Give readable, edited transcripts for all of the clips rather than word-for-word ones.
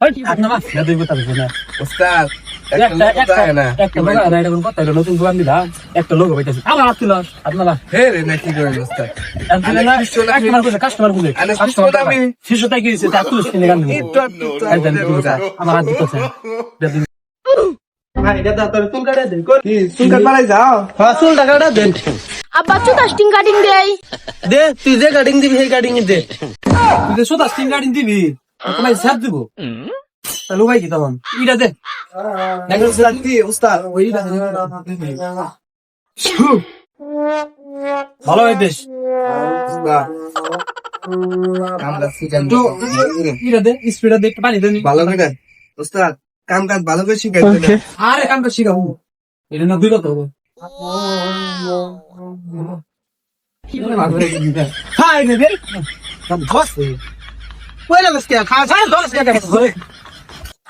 আপনা মা না দুই কথা বলছ না উস্তাদ একটা লোক আর এটা কোন কথা হলো নতুন দোকান দিলাম একটা লোক হইতাছে আবার আসছিল আপনারা হে রে না কি করেন উস্তাদ আমি না কাস্টমার গুলো আমি শিশুটাই কি হইছে তা তুই কিনে গান আমার হাত দিতেছে ভাই দাদা তোর চুল কাটা দেন কি চুল কাটবাই যাও হ্যাঁ চুল কাটা দেন আব্বা চুল স্টিং কাটিং দেই দে তুই যে কাটিং দিবি সেই কাটিং দে তুই যে সুদা স্টিং কাটিং দিবি তোমায় সাথ দিব তাহলে ভাই কি তখন ইটা দে দেখো উস্তাদ কি উস্তাদ ওইটা ভালো হয় বেশ আমরা সিজন তো ইটা দে স্পিডে দে পানি দে ভালো করে উস্তাদ কাম কাজ ভালো করে শিখাইতে আরে কামটা শিখাবো এটা না দুই কথা হবে হাই রে রে ধস কইলা বস কে খা যা ধস কে ধরে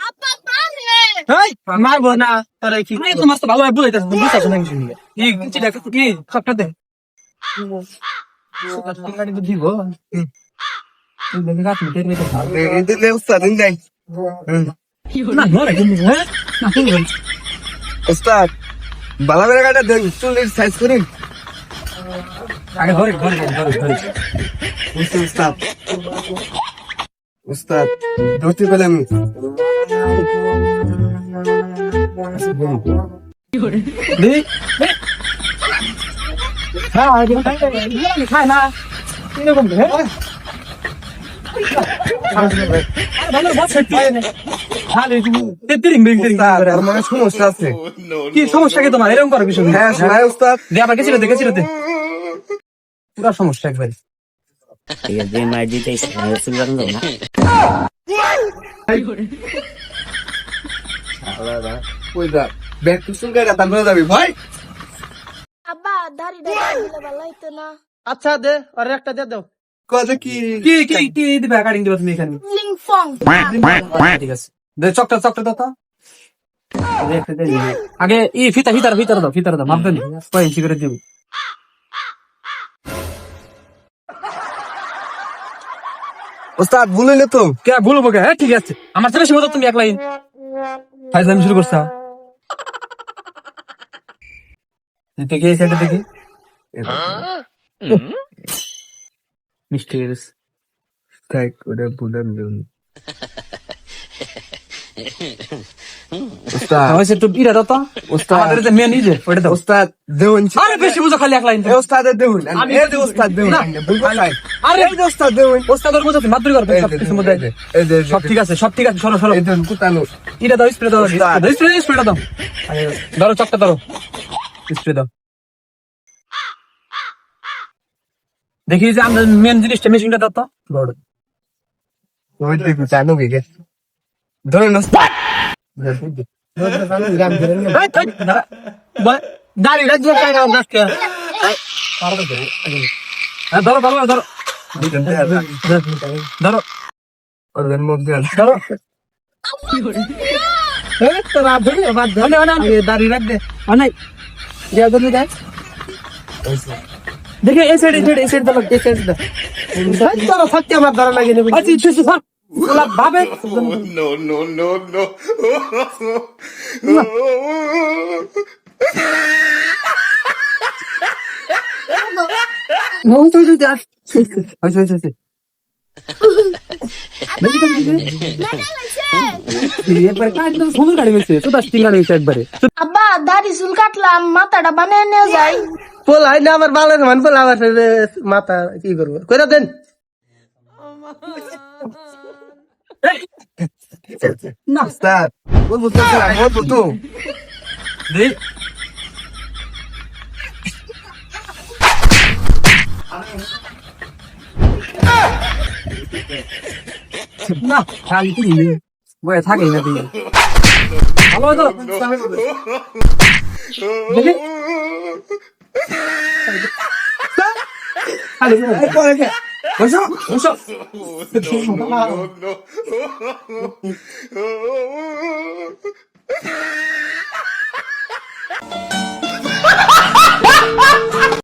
আব্বা পারে এই মারবো না তোরা কি এই তো মস্ত ভালো হয় বলে তাছ বুঝছ না কিছু নিয়ে এই চিটা কি খাপটা দে গাড়ি তো দিব এই দেখে কাট মিটে মিটে দিলে উস্তাদ দিন যাই না নরে কিন্তু হ্যাঁ না তুই উস্তাদ ভালো করে কাটা দেন চুলের সাইজ করেন আগে ধরে উস্তাদ উস্তাদ ধরতে পেলাম দে হ্যাঁ আগে খাই না এরকম হ্যাঁ ভালো বাস হচ্ছে খালি তেতিরিং তার মানে সমস্যা আছে কি সমস্যা কি তোমার এরকম করো কিছু হ্যাঁ শোনায় উস্তাদ দে আবার গেছিল দে পুরো সমস্যা একবার যে মাই দিতে সুলগান না কইদা ব্যাগ তো চুল কাটা তারপরে যাবি ভাই আব্বা দাড়ি দিলে ভালো হইতো না আচ্ছা দে আর একটা দে দাও কথা কি কি দিবে কাটিং দিবা তুমি এখানে লিং ফং ঠিক আছে দে চকটা দাও তো আগে ই ফিতার দাও মাপ দেন কয় ইঞ্চি করে দিব উস্তাদ ভুলিলে তো কে বলবো কে ঠিক আছে আমার ছেলে সীমা তুমি এক লাইন ফাইজলামি শুরু করছা দেখি এই সাইডে দেখি মিষ্টি গেছে তাই করে বুলেন দেন উস্তাদ হইছে তো ইরা দাও তো উস্তাদ আমাদের যে মেন ইজে ওটা দাও উস্তাদ দেউন আরে বেশি বুঝো খালি এক লাইন এ উস্তাদ দেউন আমি এ দে উস্তাদ দেউন বুঝবা নাই আরে এই যে উস্তাদ দেউন ওস্তাদের মধ্যে তুমি মাত্রই করবে সব কিছু মধ্যে আছে এই যে সব ঠিক আছে সরো এই দেন কুতানো ইরা দাও স্প্রে দাও স্প্রে দাও ধরো চকটা ধরো স্প্রে দাও দেখি যে আমরা মেন জিনিসটা মেশিনটা দাও তো বড় ওই দেখি জানো কি ধরেন উস্তাদ দাঁড়ি রাখবে ধরো ওদের মধ্যে দাঁড়িয়ে রাখবে অনেক দেখে এই সাইড থাকতে আমার ধরা লাগে ভাবে একবারে আব্বা দাড়ি চুল কাটলাম মাথাটা বানিয়ে নিয়ে যাই পোলাই না আমার বালের মান পোলা আবার মাথা কি করবো কইরা দেন না উস্তাদ বলবো তো না খালি তুমি বয়ে থাকে না তুমি ভালো তো দেখি খালি বসো